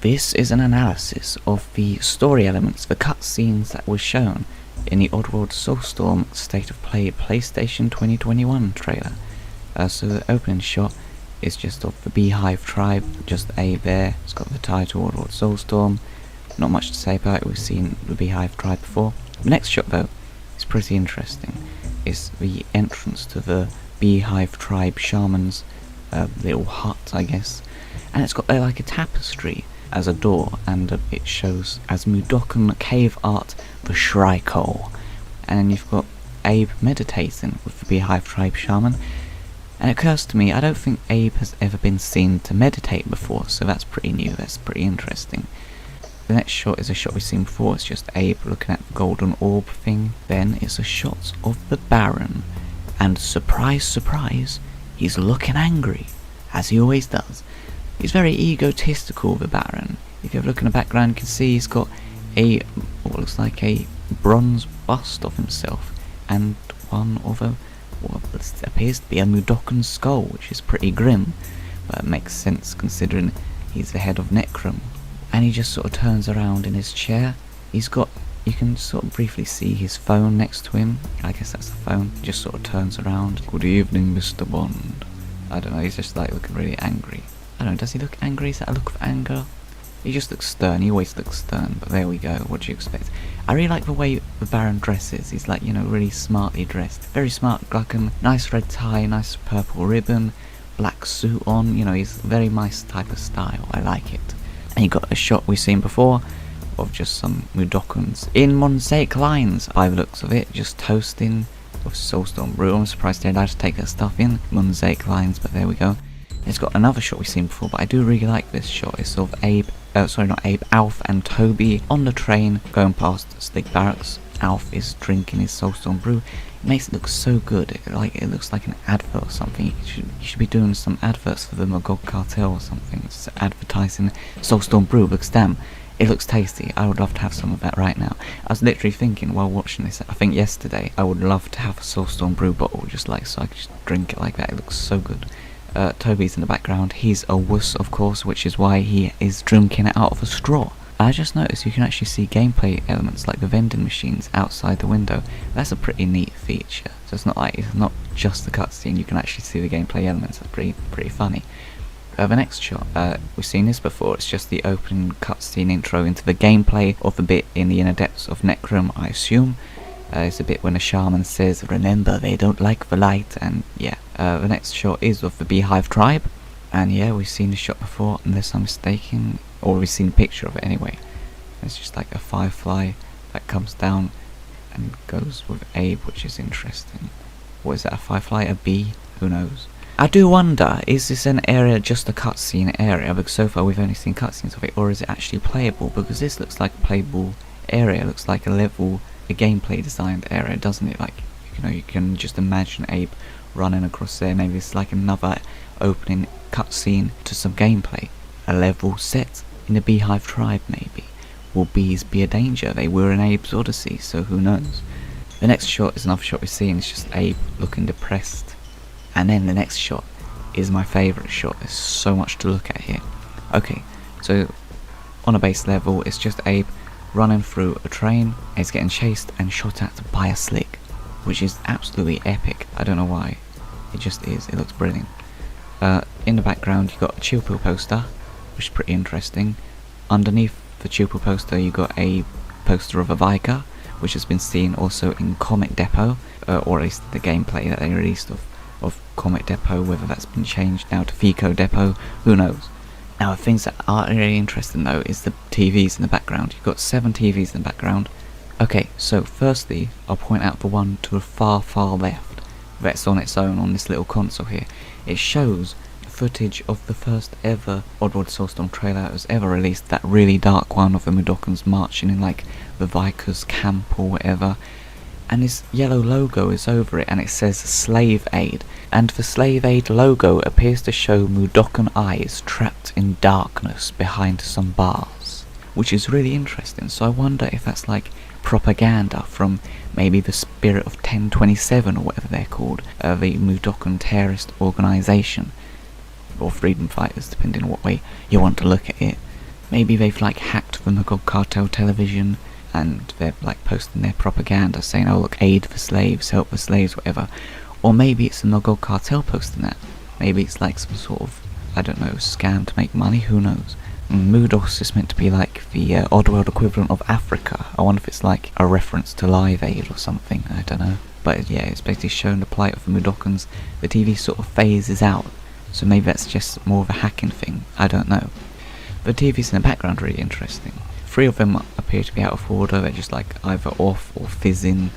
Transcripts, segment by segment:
This is an analysis of the story elements, the cutscenes that were shown in the Oddworld Soulstorm State of Play PlayStation 2021 trailer. So the opening shot is just of the Beehive tribe, just Abe there. It's got the title Oddworld Soulstorm. Not much to say about it, we've seen the Beehive tribe before. The next shot though is pretty interesting. It's the entrance to the Beehive tribe shaman's little hut, I guess. And it's got like a tapestry as a door, and it shows as Mudokon cave art the Shrike-hole. And then you've got Abe meditating with the Beehive tribe shaman. And it occurs to me, I don't think Abe has ever been seen to meditate before, so that's pretty new, that's pretty interesting. The next shot is a shot we've seen before, it's just Abe looking at the golden orb thing. Then it's a shot of the Baron, and surprise, surprise, he's looking angry, as he always does. He's very egotistical, the Baron. If you have a look in the background, you can see he's got what looks like a bronze bust of himself, and one of what appears to be a Mudokon skull, which is pretty grim, but it makes sense considering he's the head of Necrom. And he just sort of turns around in his chair. You can sort of briefly see his phone next to him. I guess that's the phone. He just sort of turns around. Good evening, Mr. Bond. I don't know, he's just like looking really angry. I don't know, does he look angry? Is that a look of anger? He just looks stern, he always looks stern, but there we go, what do you expect? I really like the way the Baron dresses. He's like, really smartly dressed. Very smart, like a nice red tie, nice purple ribbon, black suit on, he's a very nice type of style, I like it. And you got a shot we've seen before of just some Mudokons in mosaic lines by the looks of it, just toasting with Soulstorm brew. I'm surprised they're allowed to take their stuff in mosaic lines, but there we go. It's got another shot we've seen before, but I do really like this shot. It's of Alf and Toby on the train going past Slick Barracks. Alf is drinking his Soulstorm brew. It makes it look so good. It looks like an advert or something. You should be doing some adverts for the Magog Cartel or something, just advertising Soulstorm brew, because damn, it looks tasty. I would love to have some of that right now. I was literally thinking while watching this, I think yesterday, I would love to have a Soulstorm brew bottle, just like so I could just drink it like that. It looks so good. Toby's in the background. He's a wuss, of course, which is why he is drinking it out of a straw. I just noticed you can actually see gameplay elements like the vending machines outside the window. That's a pretty neat feature. So it's not just the cutscene, you can actually see the gameplay elements. That's pretty funny. The next shot, we've seen this before, it's just the opening cutscene intro into the gameplay of the bit in the inner depths of Necrom, I assume. It's a bit when a shaman says, remember, they don't like the light, and yeah. The next shot is of the Beehive tribe, and yeah, we've seen the shot before, unless I'm mistaken, or we've seen a picture of it anyway. It's just like a firefly that comes down and goes with Abe, which is interesting. What is that, a firefly, a bee? Who knows? I do wonder, is this an area just a cutscene area, because so far we've only seen cutscenes of it, or is it actually playable? Because this looks like a playable area, it looks like a level, a gameplay designed area, doesn't it? Like, you can just imagine Abe running across there. Maybe it's like another opening cutscene to some gameplay. A level set in the Beehive tribe, maybe. Will bees be a danger? They were in Abe's Odyssey, so who knows? The next shot is another shot we've seen, it's just Abe looking depressed. And then the next shot is my favourite shot. There's so much to look at here. Okay, so on a base level, it's just Abe running through a train. He's getting chased and shot at by a Slick, which is absolutely epic. I don't know why. It just is. It looks brilliant. In the background, you got a Chill Pill poster, which is pretty interesting. Underneath the Chill Pill poster, you got a poster of a Viker, which has been seen also in Comic Depot, or at least the gameplay that they released of Comic Depot. Whether that's been changed now to Fico Depot, who knows? Now, the things that are really interesting though is the TVs in the background. You've got 7 TVs in the background. Okay, so firstly, I'll point out the one to the far left. That's on its own on this little console here. It shows footage of the first ever Oddworld Soulstorm trailer that was ever released, that really dark one of the Mudokons marching in like the Vikers camp or whatever. And this yellow logo is over it, and it says Slave Aid. And the Slave Aid logo appears to show Mudokon eyes trapped in darkness behind some bars, which is really interesting. So I wonder if that's like propaganda from maybe the Spirit of 1027 or whatever they're called, the Mudokon terrorist organisation, or freedom fighters, depending on what way you want to look at it. Maybe they've like hacked the Magog Cartel television and they're like posting their propaganda saying, oh look, aid the slaves, help the slaves, whatever. Or maybe it's the Magog Cartel posting that. Maybe it's like some sort of, I don't know, scam to make money, who knows. Moodos is meant to be like the Oddworld equivalent of Africa. I wonder if it's like a reference to Live Aid or something, I don't know. But yeah, it's basically showing the plight of the Moodokans. The TV sort of phases out, so maybe that's just more of a hacking thing, I don't know. The TVs in the background are really interesting. 3 of them appear to be out of order, they're just like either off or fizzing,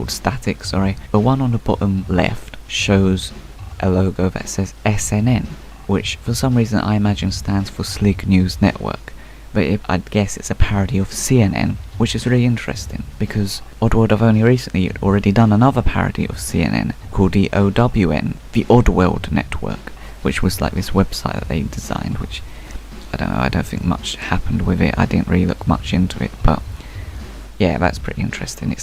static, sorry. The one on the bottom left shows a logo that says SNN, which for some reason I imagine stands for Slig News Network, but I'd guess it's a parody of CNN, which is really interesting, because Oddworld have only recently already done another parody of CNN called the OWN, the Oddworld Network, which was like this website that they designed, which I don't know, I don't think much happened with it, I didn't really look much into it, but yeah, that's pretty interesting.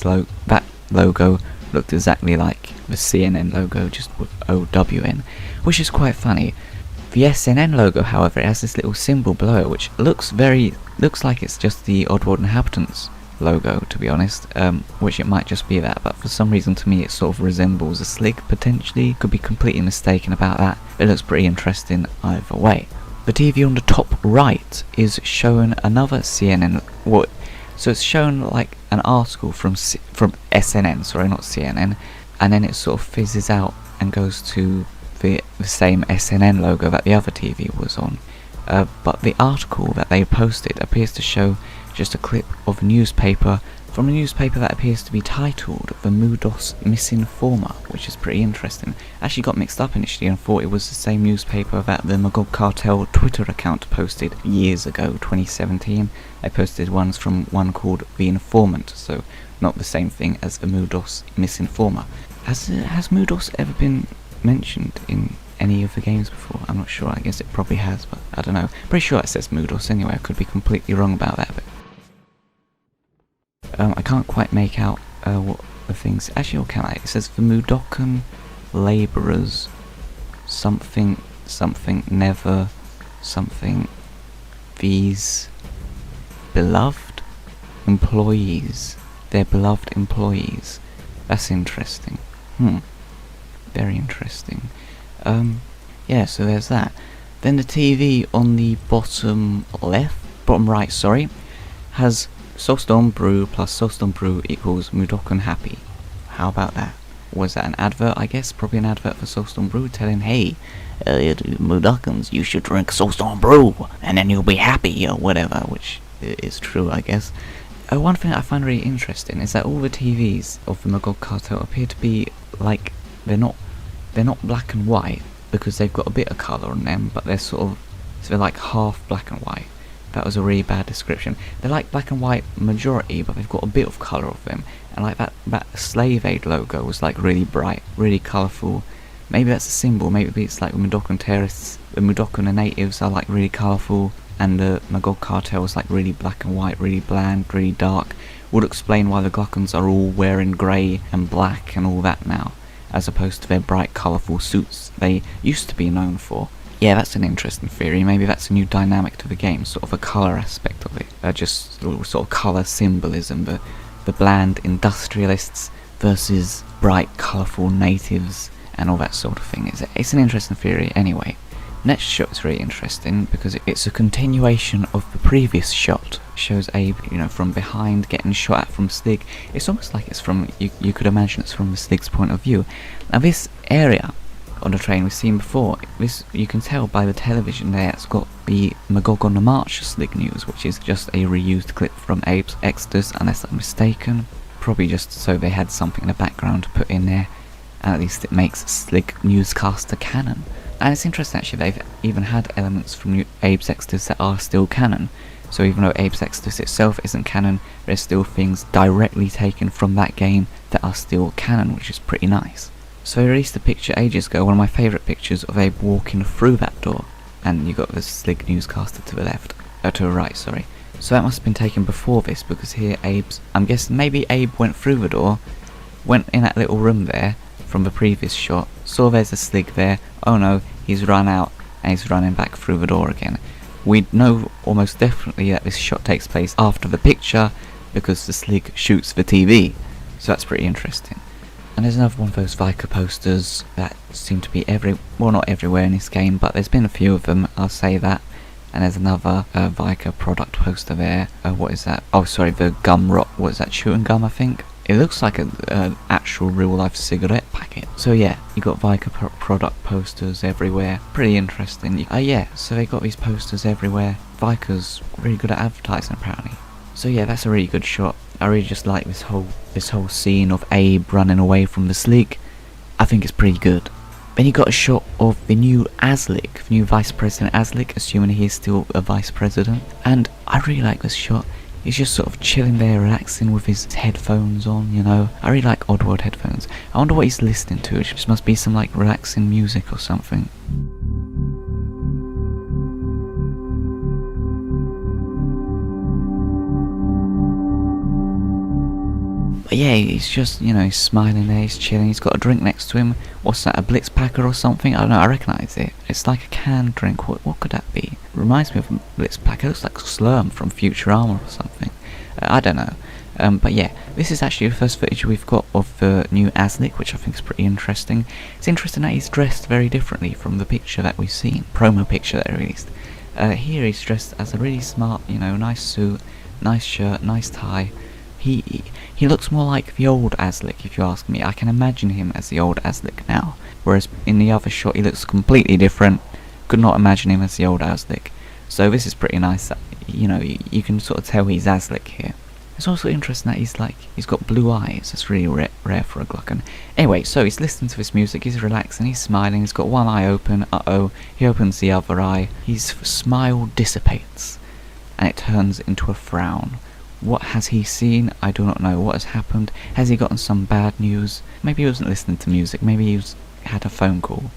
That logo looked exactly like the CNN logo, just with OWN, which is quite funny. The SNN logo, however, it has this little symbol below it, which looks like it's just the Oddworld Inhabitants logo, to be honest, which it might just be that, but for some reason to me it sort of resembles a Slig, potentially. Could be completely mistaken about that. It looks pretty interesting either way. The TV on the top right is showing another CNN, so it's showing like an article from SNN, sorry, not CNN, and then it sort of fizzes out and goes to the same SNN logo that the other TV was on. But the article that they posted appears to show just a clip of a newspaper from a newspaper that appears to be titled The Moodos Misinformer, which is pretty interesting. I actually got mixed up initially and thought it was the same newspaper that the Magog Cartel Twitter account posted years ago, 2017. They posted ones from one called The Informant, so not the same thing as the Moodos Misinformer. Has Moodos ever been mentioned in any of the games before? I'm not sure, I guess it probably has, but I don't know. Pretty sure it says Moodos anyway, I could be completely wrong about that, but I can't quite make out what the things... Actually, or can I? It says the Moodokan labourers, something, never, something, these beloved employees. They're beloved employees. That's interesting. Very interesting. Yeah, so there's that. Then the TV on the bottom right, sorry, has Soulstorm Brew plus Soulstorm Brew equals Moodokan Happy. How about that? Was that an advert, I guess? Probably an advert for Soulstorm Brew telling, hey, Moodokans, you should drink Soulstorm Brew, and then you'll be happy, or whatever, which is true, I guess. One thing I find really interesting is that all the TVs of the Magog Cartel appear to be, like, they're not black and white, because they've got a bit of colour on them, but they're so they're like half black and white. That was a really bad description. They're like black and white majority, but they've got a bit of colour of them. And like that Slave Aid logo was like really bright, really colourful. Maybe that's a symbol, maybe it's like the Moodokan terrorists, the Moodokan natives are like really colourful, and the Magog Cartel was like really black and white, really bland, really dark. Would explain why the Gluckans are all wearing grey and black and all that now, as opposed to their bright colourful suits they used to be known for. Yeah, that's an interesting theory. Maybe that's a new dynamic to the game, sort of a colour aspect of it. Just sort of colour symbolism, the bland industrialists versus bright, colourful natives and all that sort of thing. It's an interesting theory anyway. Next shot is really interesting because it's a continuation of the previous shot. It shows Abe, from behind getting shot at from Slig. It's almost like it's from, you could imagine it's from the Slig's point of view. Now this area on the train we've seen before, this you can tell by the television there, it's got the Magog on the March Slig News, which is just a reused clip from Abe's Exodus, unless I'm mistaken. Probably just so they had something in the background to put in there, and at least it makes Slig Newscaster canon. And it's interesting actually, they've even had elements from Abe's Exodus that are still canon. So even though Abe's Exodus itself isn't canon, there's still things directly taken from that game that are still canon, which is pretty nice. So I released a picture ages ago, one of my favourite pictures of Abe walking through that door, and you got the Slig Newscaster to the left, to the right, sorry. So that must have been taken before this, because here I'm guessing maybe Abe went through the door, went in that little room there from the previous shot, saw there's a Slig there, oh no, he's run out, and he's running back through the door again. We know almost definitely that this shot takes place after the picture because the Slig shoots the TV, so that's pretty interesting. And there's another one of those Viker posters that seem to be not everywhere in this game, but there's been a few of them, I'll say that. And there's another Viker product poster there. What is that? Oh, sorry, the gum rock. What is that? Chewing gum, I think. It looks like an actual real-life cigarette packet. So yeah, you got Viker product posters everywhere. Pretty interesting. Yeah, so they got these posters everywhere. Viker's really good at advertising, apparently. So yeah, that's a really good shot. I really just like this whole scene of Abe running away from the Slig. I think it's pretty good. Then you got a shot of the new Aslik, the new Vice President Aslik, assuming he's still a Vice President. And I really like this shot. He's just sort of chilling there, relaxing with his headphones on, you know. I really like Oddworld headphones. I wonder what he's listening to. It just must be some like relaxing music or something. But yeah, he's just, you know, he's smiling there, he's chilling, he's got a drink next to him. What's that, a Blitz Packer or something? I don't know, I recognise it. It's like a canned drink, what could that be? It reminds me of a Blitz Packer, it looks like Slurm from Futurama or something. I don't know. But yeah, this is actually the first footage we've got of the new Aslik, which I think is pretty interesting. It's interesting that he's dressed very differently from the picture that we've seen, promo picture that they released. Here he's dressed as a really smart, you know, nice suit, nice shirt, nice tie. He looks more like the old Aslik, if you ask me. I can imagine him as the old Aslik now. Whereas in the other shot he looks completely different. Could not imagine him as the old Aslik. So this is pretty nice. You know, you can sort of tell he's Aslik here. It's also interesting that he's got blue eyes. That's really rare for a Glukkon. Anyway, so he's listening to this music, he's relaxing, he's smiling, he's got one eye open. Uh-oh, he opens the other eye. His smile dissipates, and it turns into a frown. What has he seen? I do not know. What has happened? Has he gotten some bad news? Maybe he wasn't listening to music. Maybe he had a phone call.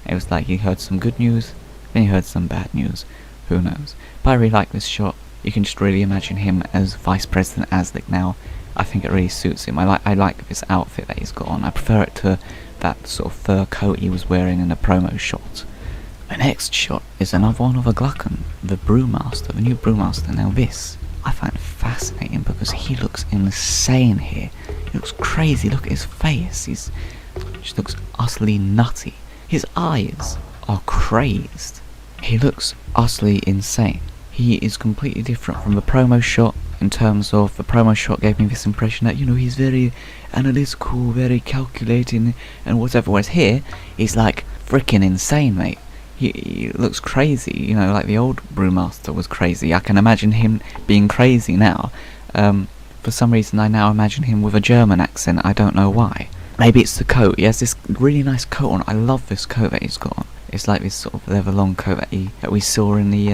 It was like he heard some good news, then he heard some bad news. Who knows? But I really like this shot. You can just really imagine him as Vice President Aslik now. I think it really suits him. I like this outfit that he's got on. I prefer it to that sort of fur coat he was wearing in the promo shot. The next shot is another one of a Glukkon, the Brewmaster, the new Brewmaster. Now this I find fascinating because he looks insane here. He looks crazy. Look at his face. He just looks utterly nutty. His eyes are crazed. He looks utterly insane. He is completely different from the promo shot in terms of the promo shot gave me this impression that, you know, he's very analytical, very calculating and whatever. Whereas here, he's like freaking insane, mate. He looks crazy, you know, like the old Brewmaster was crazy. I can imagine him being crazy now. For some reason I now imagine him with a German accent, I don't know why. Maybe it's the coat. He has this really nice coat on. I love this coat that he's got on. It's like this sort of leather long coat that we saw in the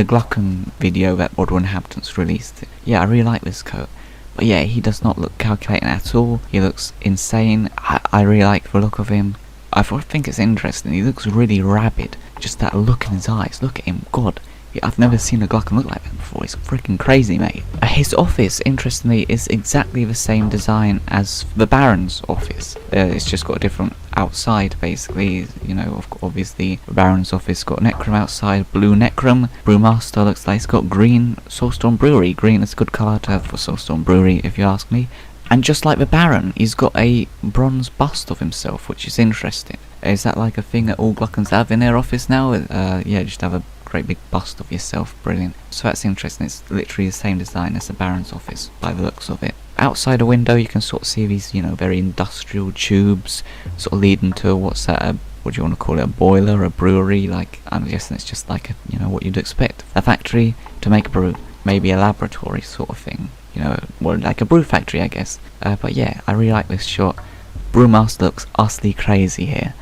Glukkon video that Oddworld Inhabitants released. Yeah, I really like this coat. But yeah, he does not look calculating at all. He looks insane. I really like the look of him. I think it's interesting. He looks really rabid. Just that look in his eyes. Look at him. God. I've never seen a Glukkon look like that before. He's freaking crazy, mate. His office, interestingly, is exactly the same design as the Baron's office. It's just got a different outside, basically. You know, obviously, the Baron's office got Necrum outside, blue Necrum. Brewmaster looks like it's got green Soulstorm Brewery. Green is a good colour to have for Soulstorm Brewery, if you ask me. And just like the Baron, he's got a bronze bust of himself, which is interesting. Is that like a thing that all Glukkons have in their office now? Yeah, just have a great big bust of yourself. Brilliant. So that's interesting. It's literally the same design as the Baron's office, by the looks of it. Outside a window, you can sort of see these, you know, very industrial tubes, sort of leading to, what's that, what do you want to call it, a boiler, a brewery? Like, I'm guessing it's just like, you know, what you'd expect. A factory to make brew. Maybe a laboratory sort of thing. You know, well, like a brew factory, I guess. But yeah, I really like this shot. Brewmaster looks utterly crazy here.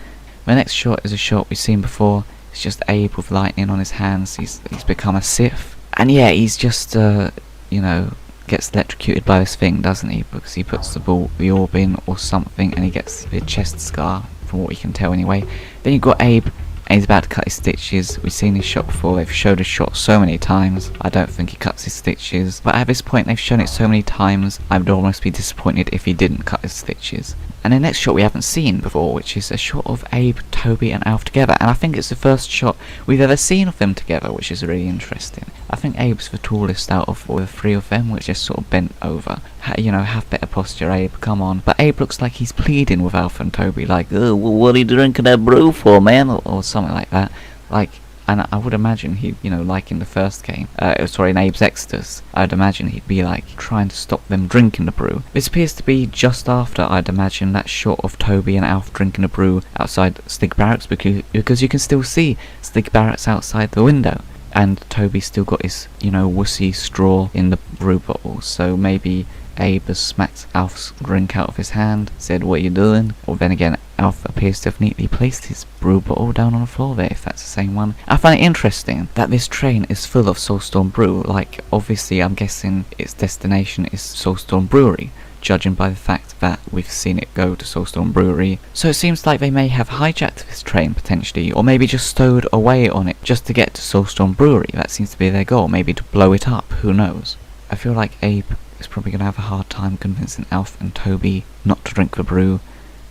The next shot is a shot we've seen before. It's just Abe with lightning on his hands. He's become a Sith. And yeah, he's just, you know, gets electrocuted by this thing, doesn't he? Because he puts the orb in or something, and he gets a chest scar, from what we can tell anyway. Then you've got Abe, and he's about to cut his stitches. We've seen this shot before. They've showed his shot so many times. I don't think he cuts his stitches. But at this point, they've shown it so many times, I would almost be disappointed if he didn't cut his stitches. And the next shot we haven't seen before, which is a shot of Abe, Toby and Alf together, and I think it's the first shot we've ever seen of them together, which is really interesting. I think Abe's the tallest out of the three of them, which is sort of bent over. You know, have better posture, Abe, come on. But Abe looks like he's pleading with Alf and Toby, like, oh, well, what are you drinking that brew for, man? Or something like that. Like, and I would imagine he, you know, like in the first game, in Abe's Exodus, I'd imagine he'd be like trying to stop them drinking the brew. This appears to be just after, I'd imagine, that shot of Toby and Alf drinking the brew outside Stig Barracks, because you can still see Stig Barracks outside the window. And Toby's still got his, you know, wussy straw in the brew bottle, so maybe Abe has smacked Alf's drink out of his hand, said, what are you doing? Or then again, Alf appears to have neatly placed his brew bottle down on the floor there, if that's the same one. I find it interesting that this train is full of Soulstorm brew. Like, obviously I'm guessing its destination is Soulstorm Brewery, judging by the fact that we've seen it go to Soulstorm Brewery. So it seems like they may have hijacked this train potentially, or maybe just stowed away on it just to get to Soulstorm Brewery. That seems to be their goal, maybe to blow it up, who knows. I feel like Abe is probably going to have a hard time convincing Alf and Toby not to drink the brew.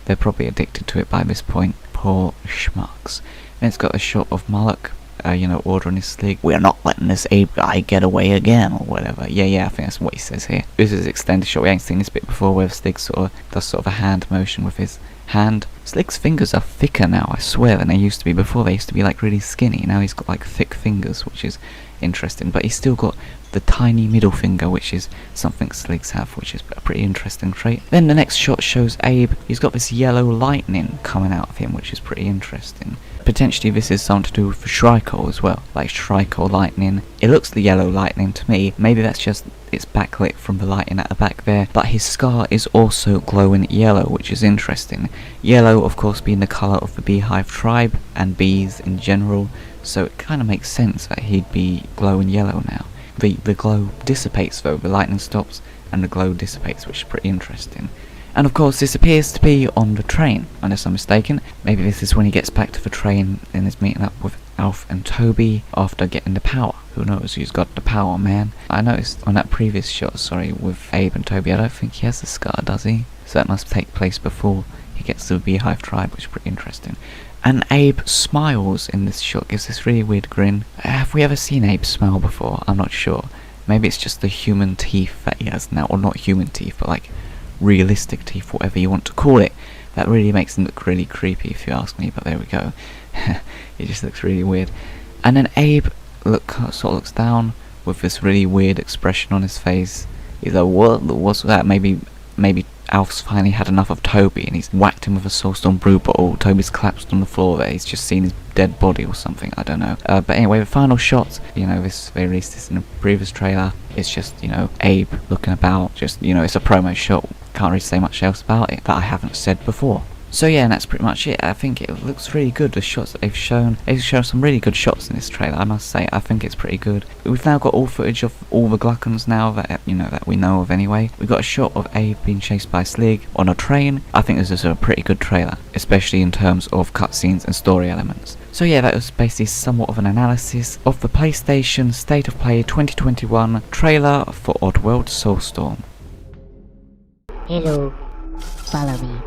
They're probably addicted to it by this point. Poor schmucks. Then it's got a shot of Moloch, you know, ordering his Slig. We're not letting this Abe guy get away again, or whatever. Yeah, I think that's what he says here. This is an extended shot. We ain't seen this bit before, where Slig does sort of a hand motion with his hand. Slig's fingers are thicker now, I swear, than they used to be before. They used to be like really skinny. Now he's got like thick fingers, which is interesting. But he's still got the tiny middle finger, which is something Sligs have, which is a pretty interesting trait. Then the next shot shows Abe. He's got this yellow lightning coming out of him, which is pretty interesting. Potentially this is something to do with the Shrike as well, like Shrike lightning. It looks the yellow lightning to me. Maybe that's just it's backlit from the lighting at the back there. But his scar is also glowing yellow, which is interesting. Yellow, of course, being the colour of the beehive tribe and bees in general. So it kind of makes sense that he'd be glowing yellow now. The glow dissipates though, the lightning stops and the glow dissipates, which is pretty interesting. And of course this appears to be on the train, unless I'm mistaken. Maybe this is when he gets back to the train and is meeting up with Alf and Toby after getting the power. Who knows who's got the power, man. I noticed on that previous shot, with Abe and Toby, I don't think he has the scar, does he? So that must take place before he gets to the beehive tribe, which is pretty interesting. And Abe smiles in this shot, gives this really weird grin. Have we ever seen Abe smile before? I'm not sure. Maybe it's just the human teeth that he has now, or not human teeth, but like realistic teeth, whatever you want to call it. That really makes him look really creepy if you ask me, but there we go. He just looks really weird. And then Abe sort of looks down with this really weird expression on his face. He's like, what's that? Maybe Alf's finally had enough of Toby and he's whacked him with a Soulstorm brew bottle. Toby's collapsed on the floor there. He's just seen his dead body or something. I don't know. But anyway, the final shot, they released this in a previous trailer. It's just, Abe looking about. Just, it's a promo shot. Can't really say much else about it that I haven't said before. So yeah, and that's pretty much it. I think it looks really good, the shots that they've shown. They've shown some really good shots in this trailer, I must say. I think it's pretty good. We've now got all footage of all the Gluckons now that, that we know of anyway. We've got a shot of Abe being chased by Slig on a train. I think this is a pretty good trailer, especially in terms of cutscenes and story elements. So yeah, that was basically somewhat of an analysis of the PlayStation State of Play 2021 trailer for Oddworld Soulstorm. Hello, follow me.